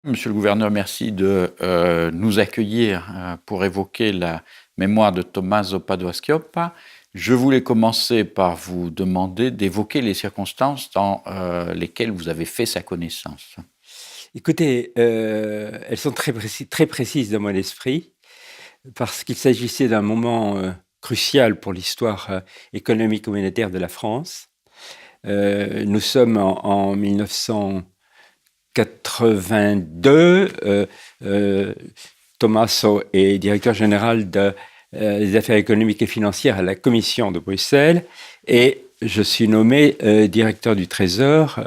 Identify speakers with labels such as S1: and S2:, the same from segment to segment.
S1: Monsieur le gouverneur, merci de nous accueillir pour évoquer la mémoire de Tommaso Padoa-Schioppa. Je voulais commencer par vous demander d'évoquer les circonstances dans lesquelles vous avez fait sa connaissance.
S2: Écoutez, elles sont très précises dans mon esprit, parce qu'il s'agissait d'un moment crucial pour l'histoire économique et monétaire de la France. Nous sommes en 1982. Tommaso est directeur général des affaires économiques et financières à la Commission de Bruxelles, et je suis nommé directeur du Trésor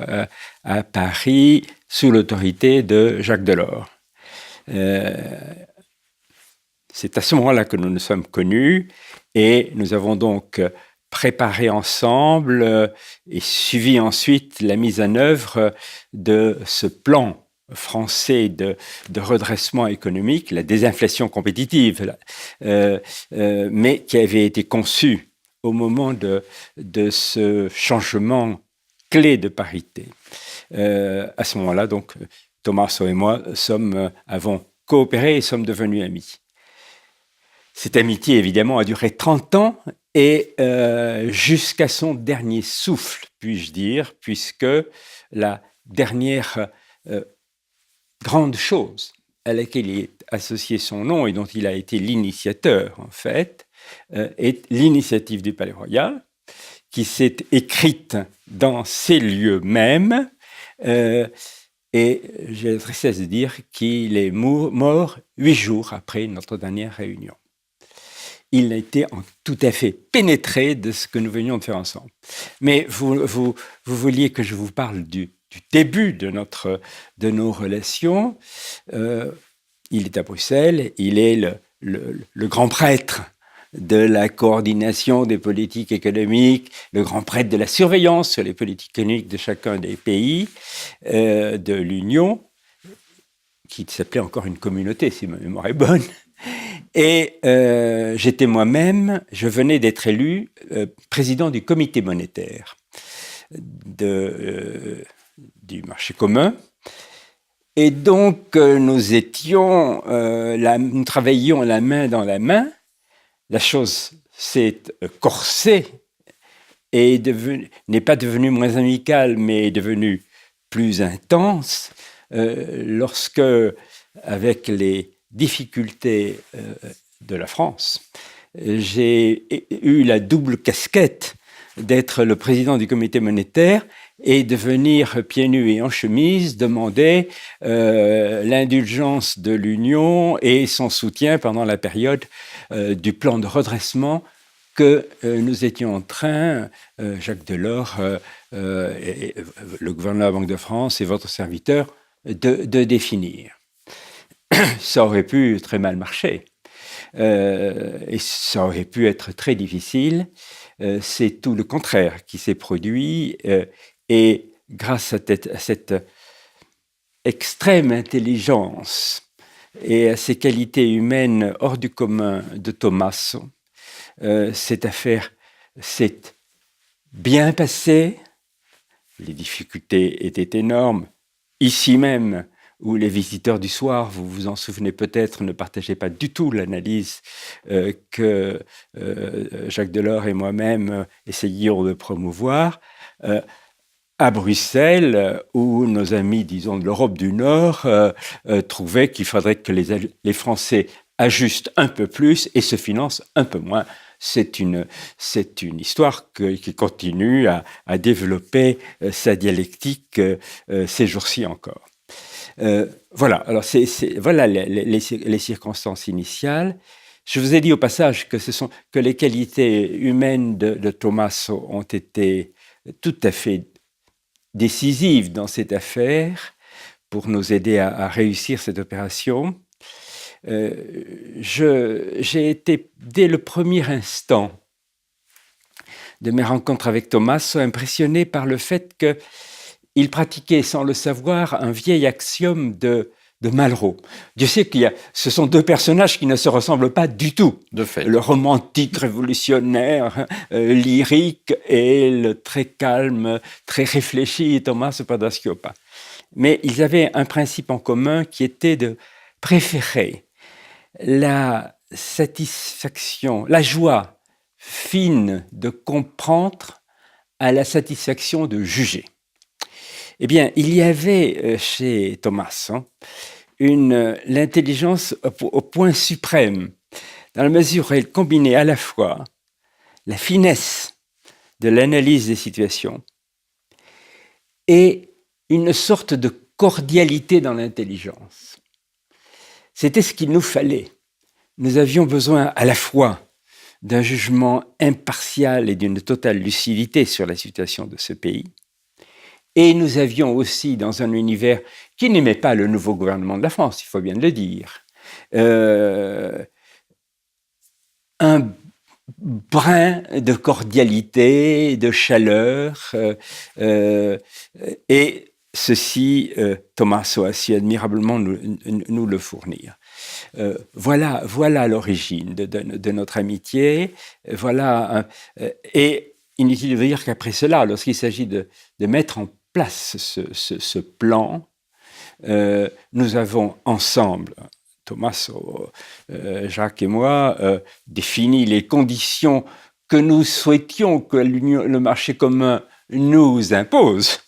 S2: à Paris sous l'autorité de Jacques Delors. C'est à ce moment-là que nous nous sommes connus, et nous avons donc préparé ensemble et suivi ensuite la mise en œuvre de ce plan français de redressement économique, la désinflation compétitive, mais qui avait été conçu au moment de ce changement clé de parité. À ce moment-là, donc, Tommaso et moi avons coopéré et sommes devenus amis. Cette amitié, évidemment, a duré 30 ans, et jusqu'à son dernier souffle, puis-je dire, puisque la dernière grande chose à laquelle il est associé son nom et dont il a été l'initiateur, en fait, est l'initiative du Palais Royal, qui s'est écrite dans ces lieux mêmes, et j'ai la tristesse de dire qu'il est mort 8 jours après notre dernière réunion. Il a été tout à fait pénétré de ce que nous venions de faire ensemble. Mais vous vouliez que je vous parle du début de nos relations. Il est à Bruxelles, il est le grand prêtre de la coordination des politiques économiques, le grand prêtre de la surveillance sur les politiques économiques de chacun des pays de l'Union, qui s'appelait encore une communauté, si ma mémoire est bonne. Et je venais d'être élu président du comité monétaire du marché commun. Et donc, nous travaillions la main dans la main. La chose s'est corsée et n'est pas devenue moins amicale, mais est devenue plus intense lorsque, avec les difficultés de la France, j'ai eu la double casquette d'être le président du comité monétaire et de venir pieds nus et en chemise demander l'indulgence de l'Union et son soutien pendant la période du plan de redressement que nous étions en train, Jacques Delors, le gouverneur de la Banque de France et votre serviteur, de définir. Ça aurait pu très mal marcher et ça aurait pu être très difficile. C'est tout le contraire qui s'est produit, et grâce à cette extrême intelligence et à ces qualités humaines hors du commun de Tommaso, cette affaire s'est bien passée. Les difficultés étaient énormes. Ici même, où les visiteurs du soir, vous vous en souvenez peut-être, ne partageaient pas du tout l'analyse que Jacques Delors et moi-même essayions de promouvoir. À Bruxelles, où nos amis, disons, de l'Europe du Nord trouvaient qu'il faudrait que les Français ajustent un peu plus et se financent un peu moins. C'est une histoire qui continue à développer sa dialectique ces jours-ci encore. Voilà, alors voilà les circonstances initiales. Je vous ai dit au passage que les qualités humaines de Tommaso ont été tout à fait décisives dans cette affaire pour nous aider à réussir cette opération. J'ai été, dès le premier instant de mes rencontres avec Tommaso, impressionné par le fait qu'il pratiquait, sans le savoir, un vieil axiome de Malraux. Dieu sait ce sont deux personnages qui ne se ressemblent pas du tout.
S1: De fait.
S2: Le romantique révolutionnaire, lyrique, et le très calme, très réfléchi Tommaso Padoa-Schioppa. mais ils avaient un principe en commun qui était de préférer la satisfaction, la joie fine de comprendre à la satisfaction de juger. Eh bien, il y avait chez Thomas l'intelligence au point suprême, dans la mesure où elle combinait à la fois la finesse de l'analyse des situations et une sorte de cordialité dans l'intelligence. C'était ce qu'il nous fallait. Nous avions besoin à la fois d'un jugement impartial et d'une totale lucidité sur la situation de ce pays, et nous avions aussi, dans un univers qui n'aimait pas le nouveau gouvernement de la France, il faut bien le dire, un brin de cordialité, de chaleur, et ceci, Tommaso a su admirablement nous le fournir. Voilà l'origine de notre amitié. Et inutile de dire qu'après cela, lorsqu'il s'agit de mettre en place ce plan, nous avons ensemble, Tommaso, Jacques et moi, défini les conditions que nous souhaitions que le marché commun nous impose,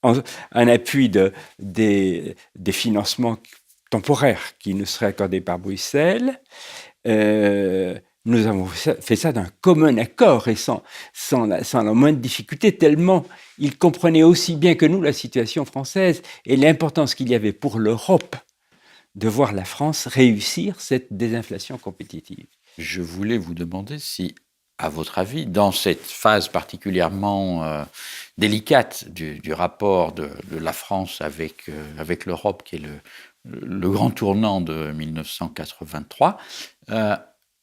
S2: en appui des financements temporaires qui nous seraient accordés par Bruxelles. Nous avons fait ça d'un commun accord et sans la moindre difficulté, tellement ils comprenaient aussi bien que nous la situation française et l'importance qu'il y avait pour l'Europe de voir la France réussir cette désinflation compétitive.
S1: Je voulais vous demander si, à votre avis, dans cette phase particulièrement délicate du rapport de la France avec l'Europe, qui est le grand tournant de 1983,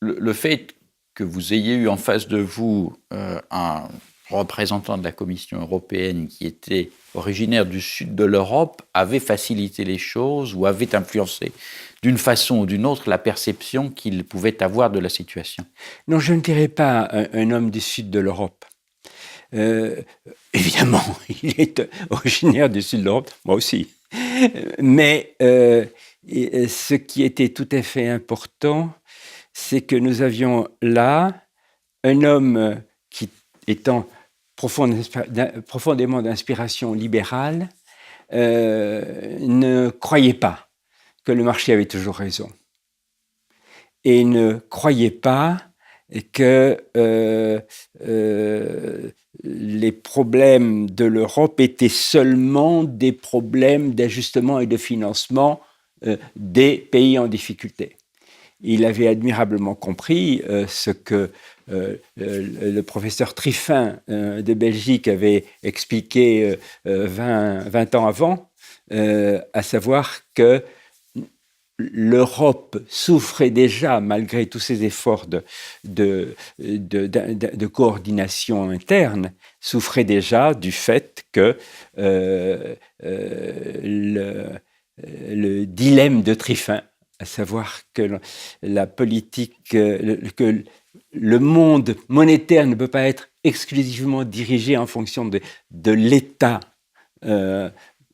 S1: le fait que vous ayez eu en face de vous un représentant de la Commission européenne qui était originaire du sud de l'Europe avait facilité les choses ou avait influencé d'une façon ou d'une autre la perception qu'il pouvait avoir de la situation?
S2: Non, je ne dirais pas un homme du sud de l'Europe. Évidemment, il est originaire du sud de l'Europe, moi aussi. Mais ce qui était tout à fait important, c'est que nous avions là un homme qui, étant profondément d'inspiration libérale, ne croyait pas que le marché avait toujours raison. Et ne croyait pas que les problèmes de l'Europe étaient seulement des problèmes d'ajustement et de financement des pays en difficulté. Il avait admirablement compris ce que le professeur Triffin de Belgique avait expliqué 20 ans avant, à savoir que l'Europe souffrait déjà, malgré tous ses efforts de coordination interne, souffrait déjà du fait que le dilemme de Triffin, à savoir que la politique, que le monde monétaire ne peut pas être exclusivement dirigé en fonction de l'État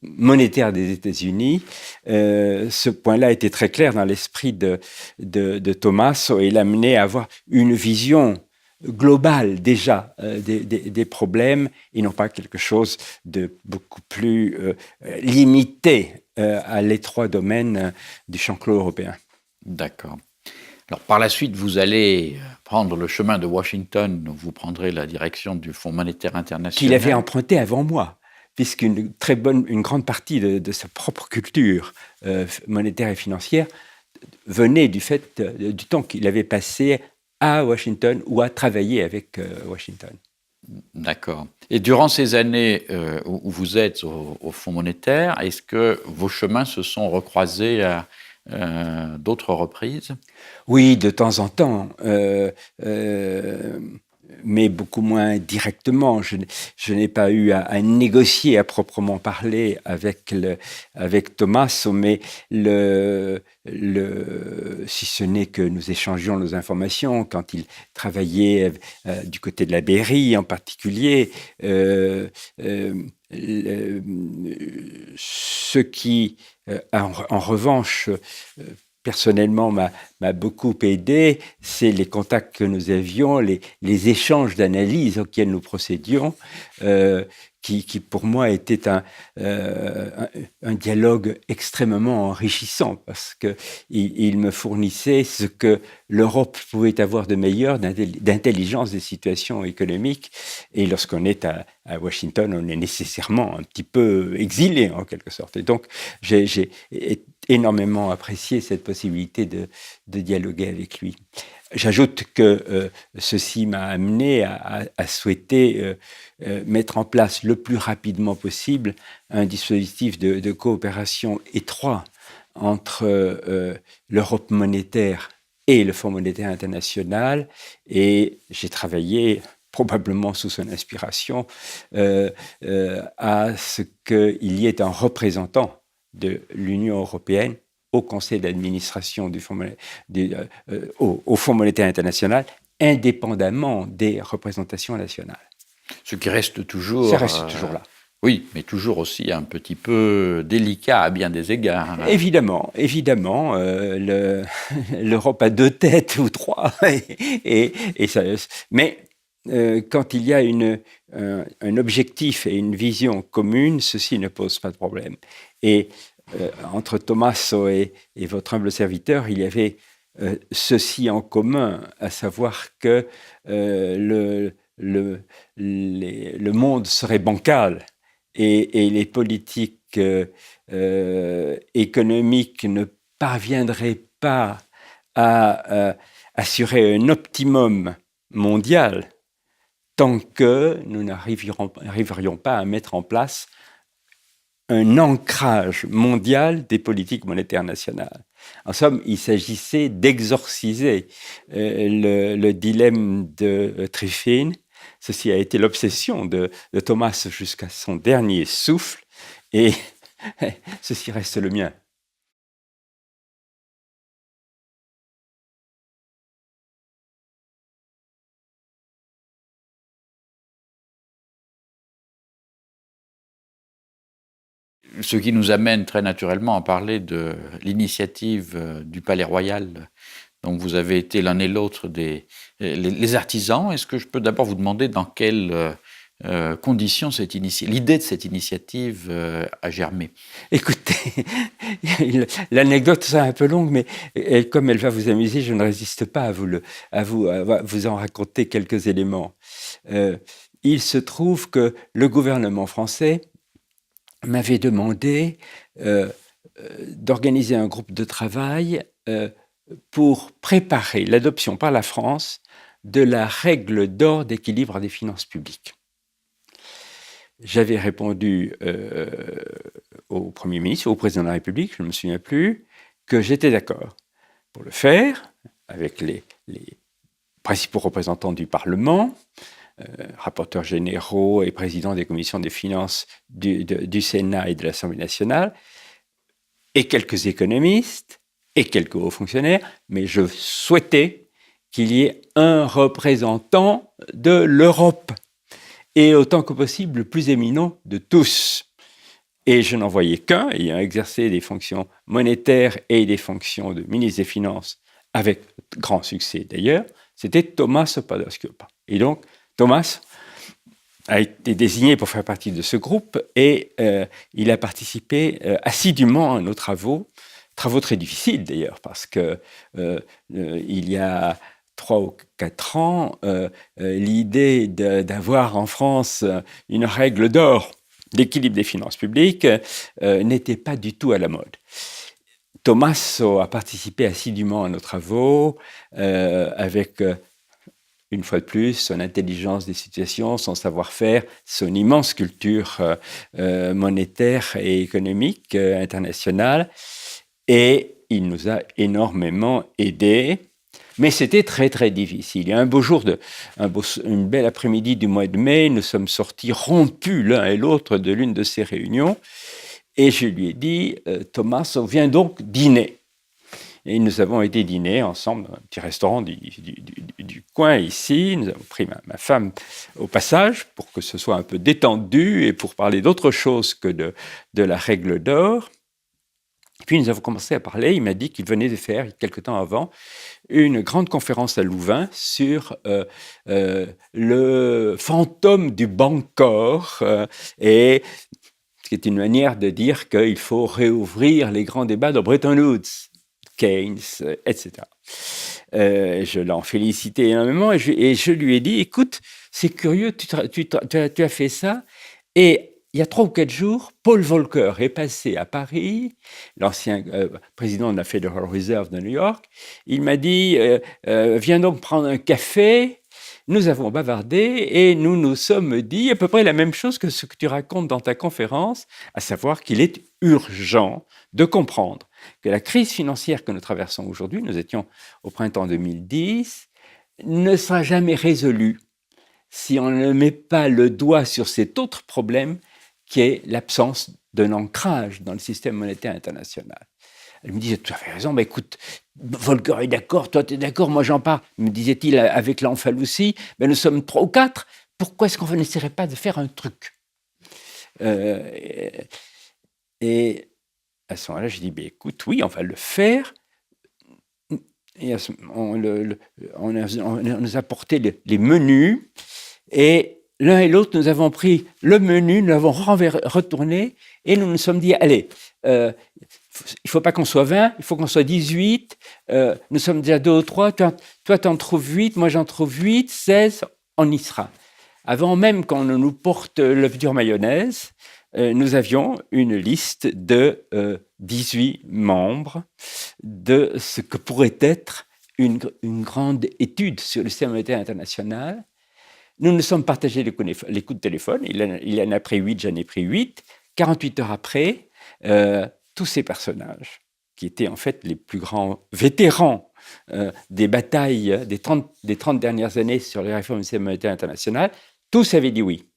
S2: monétaire des États-Unis. Ce point-là était très clair dans l'esprit de Tommaso et l'amenait à avoir une vision globale déjà des problèmes et non pas quelque chose de beaucoup plus limité à l'étroit domaine du champ clos européen.
S1: D'accord. Alors, par la suite, vous allez prendre le chemin de Washington, où vous prendrez la direction du Fonds monétaire international.
S2: Qu'il avait emprunté avant moi, puisqu'une grande partie de sa propre culture monétaire et financière venait du temps qu'il avait passé à Washington ou à travailler avec Washington.
S1: D'accord. Et durant ces années où vous êtes au Fonds monétaire, est-ce que vos chemins se sont recroisés à d'autres reprises?
S2: Oui, de temps en temps. mais beaucoup moins directement. Je n'ai pas eu à négocier à proprement parler avec Tommaso, mais si ce n'est que nous échangions nos informations quand il travaillait du côté de la Berry en particulier. Ce qui, en revanche, personnellement m'a beaucoup aidé, c'est les contacts que nous avions, les échanges d'analyse auxquels nous procédions, qui pour moi était un dialogue extrêmement enrichissant parce qu'il me fournissait ce que l'Europe pouvait avoir de meilleur d'intelligence des situations économiques. Et lorsqu'on est à Washington, on est nécessairement un petit peu exilé en quelque sorte. Et donc, j'ai énormément apprécié cette possibilité de dialoguer avec lui. J'ajoute que ceci m'a amené à souhaiter mettre en place le plus rapidement possible un dispositif de coopération étroit entre l'Europe monétaire et le Fonds monétaire international. Et j'ai travaillé probablement sous son inspiration à ce qu'il y ait un représentant de l'Union européenne au conseil d'administration au Fonds monétaire international, indépendamment des représentations nationales.
S1: Ce qui reste toujours...
S2: Ça reste toujours là.
S1: Oui, mais toujours aussi un petit peu délicat à bien des égards.
S2: Évidemment. L'Europe a 2 têtes ou 3. Mais quand il y a un objectif et une vision commune, ceci ne pose pas de problème. Et entre Tommaso et votre humble serviteur, il y avait ceci en commun, à savoir que le monde serait bancal et les politiques économiques ne parviendraient pas à assurer un optimum mondial tant que nous n'arriverions pas à mettre en place un ancrage mondial des politiques monétaires nationales. En somme, il s'agissait d'exorciser le dilemme de Triffin. Ceci a été l'obsession de Thomas jusqu'à son dernier souffle, et ceci reste le mien.
S1: Ce qui nous amène très naturellement à parler de l'initiative du Palais Royal. Donc vous avez été l'un et l'autre les artisans. Est-ce que je peux d'abord vous demander dans quelles conditions l'idée de cette initiative a germé?
S2: Écoutez, l'anecdote est un peu longue, mais comme elle va vous amuser, je ne résiste pas à vous en raconter quelques éléments. Il se trouve que le gouvernement français m'avait demandé d'organiser un groupe de travail pour préparer l'adoption par la France de la règle d'or d'équilibre des finances publiques. J'avais répondu au Premier ministre, au Président de la République, je ne me souviens plus, que j'étais d'accord pour le faire avec les principaux représentants du Parlement, rapporteurs généraux et présidents des commissions des finances du Sénat et de l'Assemblée nationale, et quelques économistes et quelques hauts fonctionnaires, mais je souhaitais qu'il y ait un représentant de l'Europe, et autant que possible le plus éminent de tous. Et je n'en voyais qu'un, ayant exercé des fonctions monétaires et des fonctions de ministre des Finances, avec grand succès d'ailleurs, c'était Tommaso Padoa-Schioppa. Et donc, Thomas a été désigné pour faire partie de ce groupe et il a participé assidûment à nos travaux très difficiles d'ailleurs, parce que il y a 3 ou 4 ans, l'idée d'avoir en France une règle d'or d'équilibre des finances publiques n'était pas du tout à la mode. Tommaso a participé assidûment à nos travaux avec... une fois de plus, son intelligence des situations, son savoir-faire, son immense culture monétaire et économique internationale. Et il nous a énormément aidés Mais c'était très, très difficile. Et un beau jour, une belle après-midi du mois de mai, nous sommes sortis rompus l'un et l'autre de l'une de ces réunions. Et je lui ai dit, Thomas, on vient donc dîner. Et nous avons été dîner ensemble dans un petit restaurant du coin ici. Nous avons pris ma femme au passage pour que ce soit un peu détendu et pour parler d'autre chose que de la règle d'or. Puis nous avons commencé à parler. Il m'a dit qu'il venait de faire, quelque temps avant, une grande conférence à Louvain sur le fantôme du Bancor et ce qui est une manière de dire qu'il faut réouvrir les grands débats de Bretton Woods. Keynes, etc. Je l'en félicitais énormément et je lui ai dit, écoute, c'est curieux, tu as fait ça. Et il y a 3 ou 4 jours, Paul Volcker est passé à Paris, l'ancien président de la Federal Reserve de New York. Il m'a dit, viens donc prendre un café. Nous avons bavardé et nous nous sommes dit à peu près la même chose que ce que tu racontes dans ta conférence, à savoir qu'il est urgent de comprendre que la crise financière que nous traversons aujourd'hui, nous étions au printemps 2010, ne sera jamais résolue si on ne met pas le doigt sur cet autre problème qui est l'absence d'un ancrage dans le système monétaire international. Elle me disait, tu avais raison, mais écoute, Volcker est d'accord, toi tu es d'accord, moi j'en parle. Me disait-il avec l'Anfalussy, mais nous sommes 3 ou 4, pourquoi est-ce qu'on n'essaierait pas de faire un truc Et à ce moment-là, je dis, écoute, oui, on va le faire. Et on nous a porté les menus, et l'un et l'autre, nous avons pris le menu, nous l'avons retourné, et nous nous sommes dit, allez, il ne faut pas qu'on soit 20, il faut qu'on soit 18, nous sommes déjà 2 ou 3, toi tu en trouves 8, moi j'en trouve 8, 16, on y sera. Avant même qu'on ne nous porte l'œuf dur mayonnaise, nous avions une liste de 18 membres de ce que pourrait être une grande étude sur le système monétaire international. Nous nous sommes partagés les coups de téléphone. Il en a pris 8, j'en ai pris 8. 48 heures après, tous ces personnages, qui étaient en fait les plus grands vétérans des batailles des 30 dernières années sur les réformes du système monétaire international, tous avaient dit oui.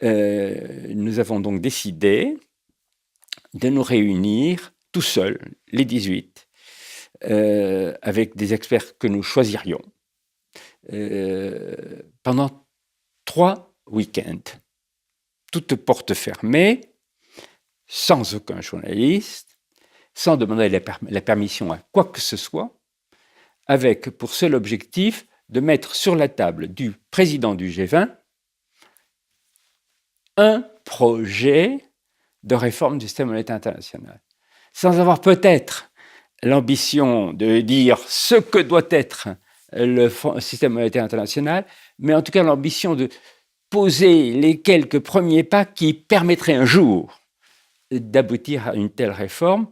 S2: Nous avons donc décidé de nous réunir tout seuls, les 18, avec des experts que nous choisirions, pendant 3 week-ends, toutes portes fermées, sans aucun journaliste, sans demander la permission à quoi que ce soit, avec pour seul objectif de mettre sur la table du président du G20 un projet de réforme du système monétaire international, sans avoir peut-être l'ambition de dire ce que doit être le système monétaire international, mais en tout cas l'ambition de poser les quelques premiers pas qui permettraient un jour d'aboutir à une telle réforme.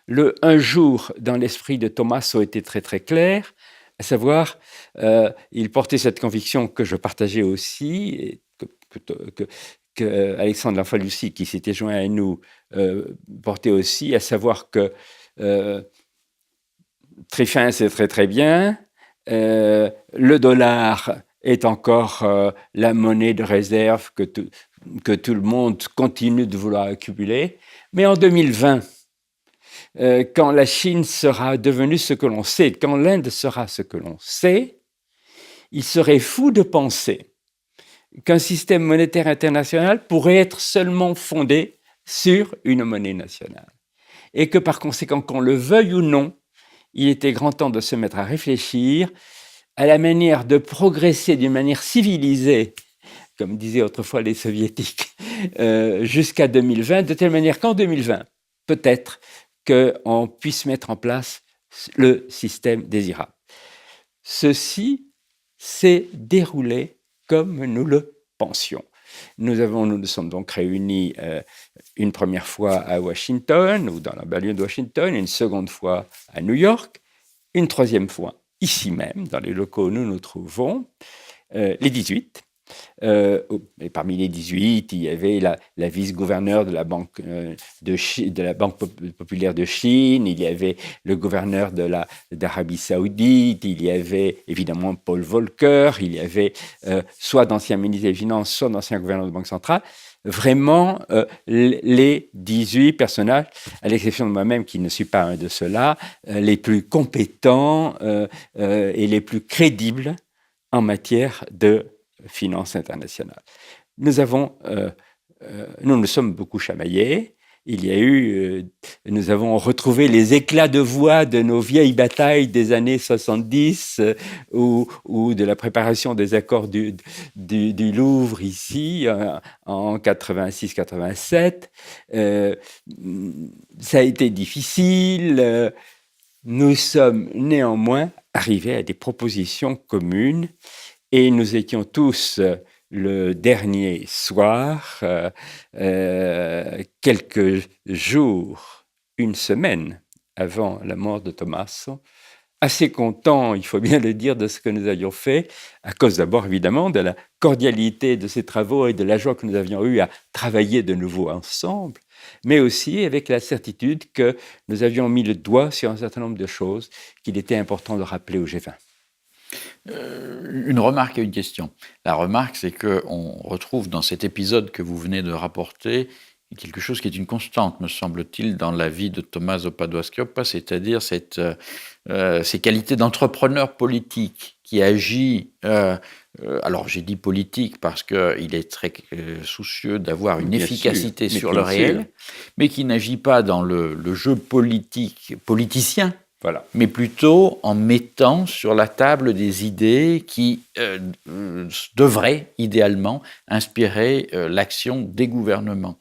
S2: Le un jour, dans l'esprit de Thomas, a été très très clair, à savoir, il portait cette conviction que je partageais aussi, et que Alexandre Lanfalussy, qui s'était joint à nous, portait aussi, à savoir que très fin, c'est très très bien, le dollar est encore la monnaie de réserve que tout le monde continue de vouloir accumuler, mais en 2020, quand la Chine sera devenue ce que l'on sait, quand l'Inde sera ce que l'on sait, il serait fou de penser qu'un système monétaire international pourrait être seulement fondé sur une monnaie nationale. Et que par conséquent, qu'on le veuille ou non, il était grand temps de se mettre à réfléchir à la manière de progresser d'une manière civilisée, comme disaient autrefois les soviétiques, jusqu'à 2020, de telle manière qu'en 2020, peut-être qu'on puisse mettre en place le système désirable. Ceci s'est déroulé comme nous le pensions. Nous nous sommes donc réunis une première fois à Washington, ou dans la banlieue de Washington, une seconde fois à New York, une troisième fois ici même, dans les locaux où nous nous trouvons, les 18. Et parmi les 18, il y avait la vice-gouverneure de la Banque, de la Banque populaire de Chine, il y avait le gouverneur d'Arabie Saoudite, il y avait évidemment Paul Volcker, il y avait soit d'anciens ministres des Finances, soit d'anciens gouverneurs de Banque centrale. Vraiment, les 18 personnages, à l'exception de moi-même qui ne suis pas un de ceux-là, les plus compétents et les plus crédibles en matière de finance internationale. Nous nous sommes beaucoup chamaillés. Il y a eu, nous avons retrouvé les éclats de voix de nos vieilles batailles des années 70 ou de la préparation des accords du Louvre ici en 86-87. Ça a été difficile. Nous sommes néanmoins arrivés à des propositions communes et nous étions tous le dernier soir, quelques jours, une semaine avant la mort de Tommaso, assez contents, il faut bien le dire, de ce que nous avions fait, à cause d'abord évidemment de la cordialité de ces travaux et de la joie que nous avions eue à travailler de nouveau ensemble, mais aussi avec la certitude que nous avions mis le doigt sur un certain nombre de choses qu'il était important de rappeler au G20.
S1: Une remarque et une question. La remarque, c'est qu'on retrouve dans cet épisode que vous venez de rapporter quelque chose qui est une constante, me semble-t-il, dans la vie de Tommaso Padoa-Schioppa, c'est-à-dire ces qualités d'entrepreneur politique qui agit. Alors j'ai dit politique parce qu'il est très soucieux d'avoir une efficacité sur le réel, mais qui n'agit pas dans le jeu politicien.
S2: Voilà.
S1: Mais plutôt en mettant sur la table des idées qui devraient idéalement inspirer l'action des gouvernements.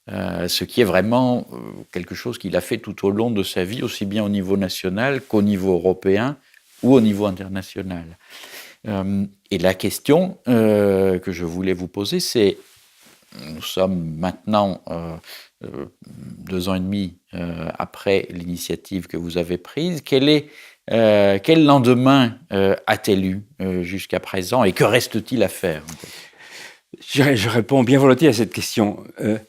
S1: Ce qui est vraiment quelque chose qu'il a fait tout au long de sa vie, aussi bien au niveau national qu'au niveau européen ou au niveau international. Et la question que je voulais vous poser, c'est, nous sommes maintenant 2 ans et demi après l'initiative que vous avez prise. Quel lendemain a-t-elle eu jusqu'à présent et que reste-t-il à faire ?
S2: Je réponds bien volontiers à cette question,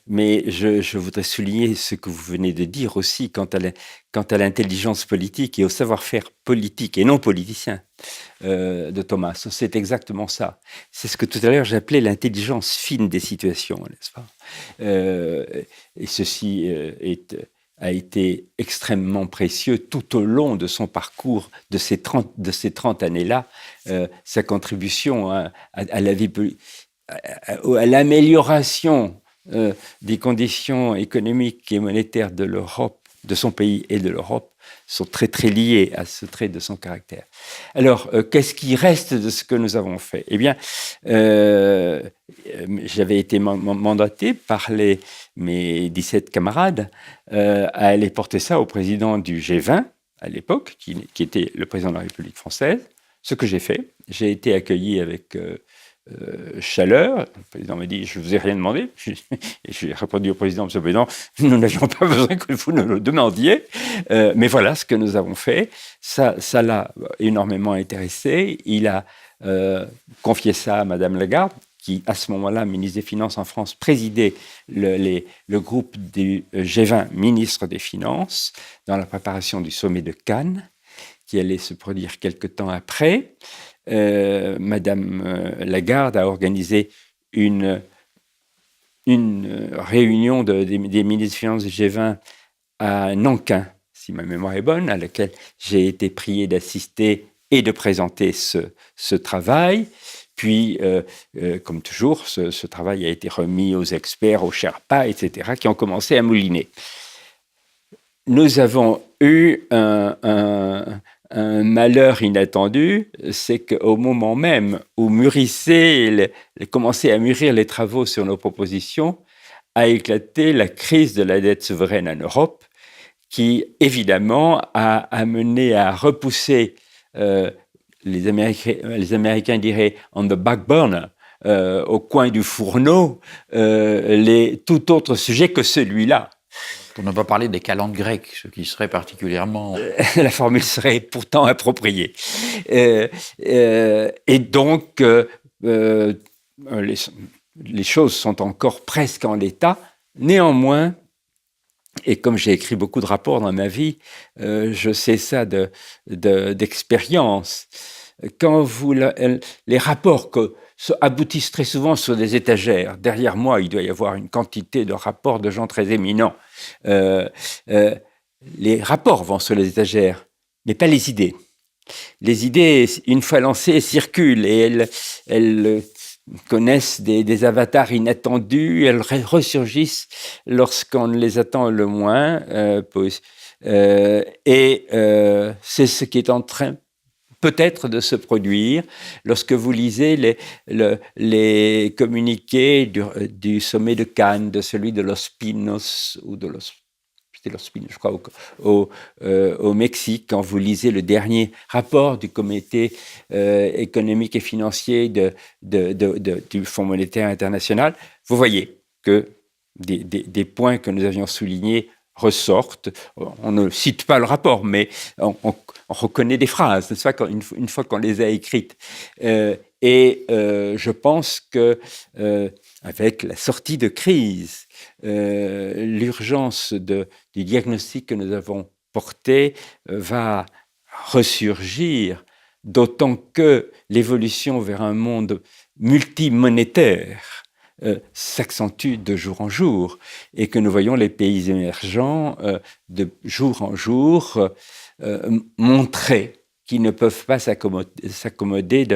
S2: mais je voudrais souligner ce que vous venez de dire aussi quant à l'intelligence politique et au savoir-faire politique et non politicien de Tommaso. C'est exactement ça. C'est ce que tout à l'heure j'appelais l'intelligence fine des situations, n'est-ce pas ? Et ceci a été extrêmement précieux tout au long de son parcours, de ces 30 années-là, sa contribution à la vie politique, à l'amélioration des conditions économiques et monétaires de l'Europe, de son pays et de l'Europe, sont très très liés à ce trait de son caractère. Alors, qu'est-ce qui reste de ce que nous avons fait ? Eh bien, j'avais été mandaté par mes 17 camarades à aller porter ça au président du G20 à l'époque, qui était le président de la République française. Ce que j'ai fait, j'ai été accueilli avec chaleur. Le président m'a dit, je ne vous ai rien demandé. Et j'ai répondu au président, monsieur le président, nous n'avions pas besoin que vous nous le demandiez. Mais voilà ce que nous avons fait. Ça l'a énormément intéressé. Il a confié ça à Madame Lagarde, qui, à ce moment-là, ministre des Finances en France, présidait le groupe du G20 ministres des Finances dans la préparation du sommet de Cannes, qui allait se produire quelque temps après. Madame Lagarde a organisé une réunion des ministres des Finances du G20 à Nankin, si ma mémoire est bonne, à laquelle j'ai été prié d'assister et de présenter ce travail. Puis, comme toujours, ce travail a été remis aux experts, aux Sherpas, etc., qui ont commencé à mouliner. Nous avons eu un malheur inattendu, c'est qu'au moment même où commençaient à mûrir les travaux sur nos propositions, a éclaté la crise de la dette souveraine en Europe, qui évidemment a amené à repousser, les Américains diraient on the back burner, au coin du fourneau, tout autre sujet que celui-là.
S1: Pour ne pas parler des calendes grecques, ce qui serait particulièrement...
S2: La formule serait pourtant appropriée. Et donc, les choses sont encore presque en l'état. Néanmoins, et comme j'ai écrit beaucoup de rapports dans ma vie, je sais ça d'expérience. Quand les rapports aboutissent très souvent sur des étagères. Derrière moi, il doit y avoir une quantité de rapports de gens très éminents. Les rapports vont sur les étagères, mais pas les idées. Les idées, une fois lancées, circulent et elles connaissent des avatars inattendus, elles ressurgissent lorsqu'on les attend le moins. C'est ce qui est en train peut-être de se produire lorsque vous lisez les communiqués du sommet de Cannes, de celui de Los Pinos ou de Los Pinos, je crois, au Mexique, quand vous lisez le dernier rapport du comité économique et financier du Fonds monétaire international, vous voyez que des points que nous avions soulignés ressortent. On ne cite pas le rapport, mais on reconnaît des phrases, n'est-ce pas, une fois qu'on les a écrites. Je pense que avec la sortie de crise, l'urgence du diagnostic que nous avons porté va ressurgir, d'autant que l'évolution vers un monde multimonétaire s'accentue de jour en jour et que nous voyons les pays émergents de jour en jour montrer qu'ils ne peuvent pas s'accommoder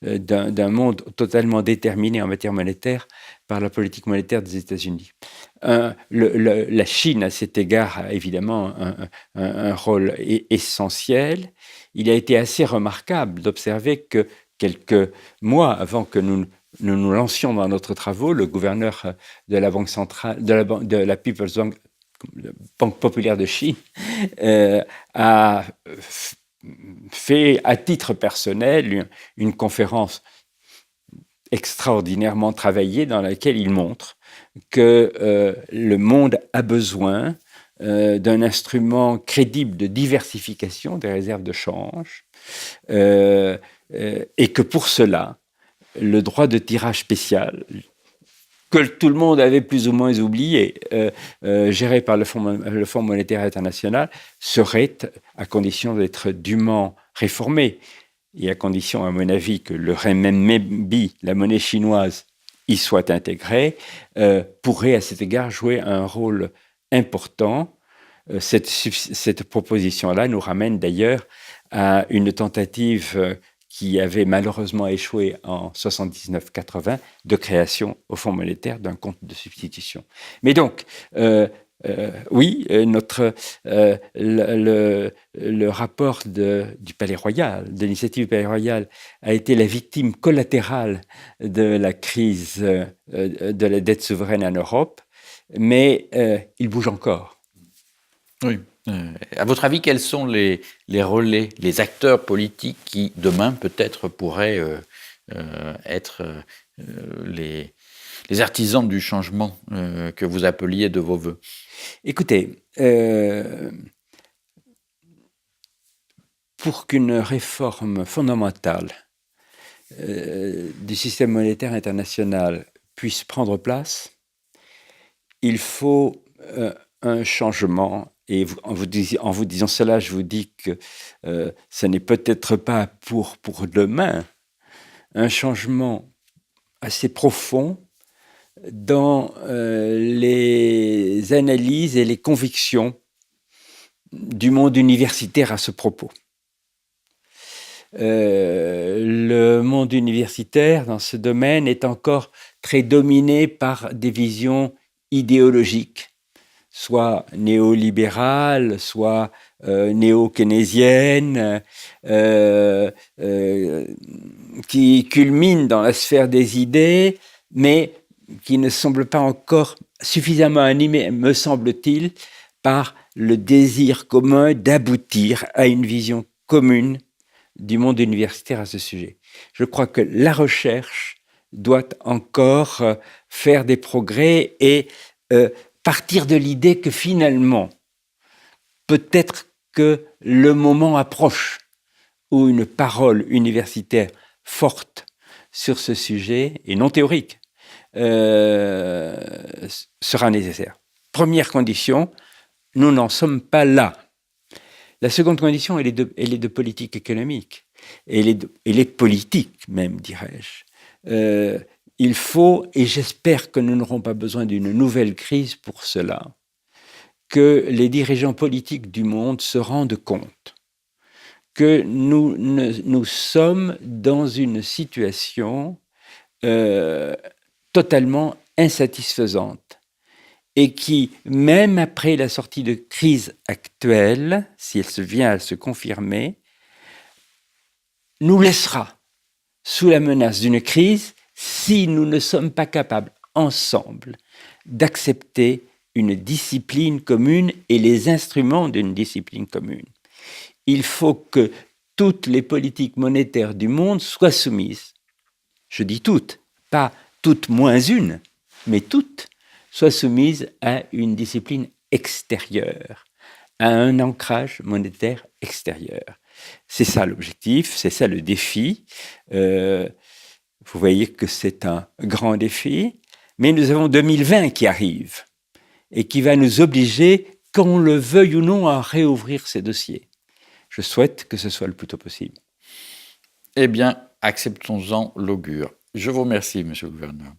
S2: d'un monde totalement déterminé en matière monétaire par la politique monétaire des États-Unis. La Chine, à cet égard, a évidemment un rôle essentiel. Il a été assez remarquable d'observer que quelques mois avant que nous nous lancions dans notre travaux, le gouverneur de la Banque centrale, de la People's Bank, Banque populaire de Chine, a fait à titre personnel une conférence extraordinairement travaillée dans laquelle il montre que le monde a besoin d'un instrument crédible de diversification des réserves de change et que pour cela, le droit de tirage spécial, que tout le monde avait plus ou moins oublié, géré par le Fonds monétaire international, serait, à condition d'être dûment réformé, et à condition, à mon avis, que le renminbi, la monnaie chinoise, y soit intégrée, pourrait à cet égard jouer un rôle important. Cette proposition-là nous ramène d'ailleurs à une tentative qui avait malheureusement échoué en 79-80 de création au Fonds monétaire d'un compte de substitution. Mais donc, oui, le rapport du Palais Royal, de l'initiative du Palais Royal, a été la victime collatérale de la crise de la dette souveraine en Europe, mais il bouge encore.
S1: Oui. À votre avis, quels sont les relais, les acteurs politiques qui, demain, peut-être pourraient être les artisans du changement que vous appeliez de vos voeux?
S2: Écoutez, pour qu'une réforme fondamentale du système monétaire international puisse prendre place, il faut un changement. Et en vous disant cela, je vous dis que ce n'est peut-être pas pour demain, un changement assez profond dans les analyses et les convictions du monde universitaire à ce propos. Le monde universitaire, dans ce domaine, est encore très dominé par des visions idéologiques, soit néolibérales, soit néo-keynésiennes, qui culminent dans la sphère des idées, mais qui ne semblent pas encore suffisamment animées, me semble-t-il, par le désir commun d'aboutir à une vision commune du monde universitaire à ce sujet. Je crois que la recherche doit encore faire des progrès et partir de l'idée que finalement, peut-être que le moment approche où une parole universitaire forte sur ce sujet, et non théorique, sera nécessaire. Première condition, nous n'en sommes pas là. La seconde condition, elle est de politique économique. Elle est politique, même, dirais-je. Il faut, et j'espère que nous n'aurons pas besoin d'une nouvelle crise pour cela, que les dirigeants politiques du monde se rendent compte que nous sommes dans une situation totalement insatisfaisante et qui, même après la sortie de crise actuelle, si elle se vient à se confirmer, nous laissera sous la menace d'une crise si nous ne sommes pas capables, ensemble, d'accepter une discipline commune et les instruments d'une discipline commune. Il faut que toutes les politiques monétaires du monde soient soumises. Je dis toutes, pas toutes moins une, mais toutes soient soumises à une discipline extérieure, à un ancrage monétaire extérieur. C'est ça l'objectif, c'est ça le défi. Vous voyez que c'est un grand défi, mais nous avons 2020 qui arrive et qui va nous obliger, qu'on le veuille ou non, à réouvrir ces dossiers. Je souhaite que ce soit le plus tôt possible.
S1: Eh bien, acceptons-en l'augure. Je vous remercie, Monsieur le Gouverneur.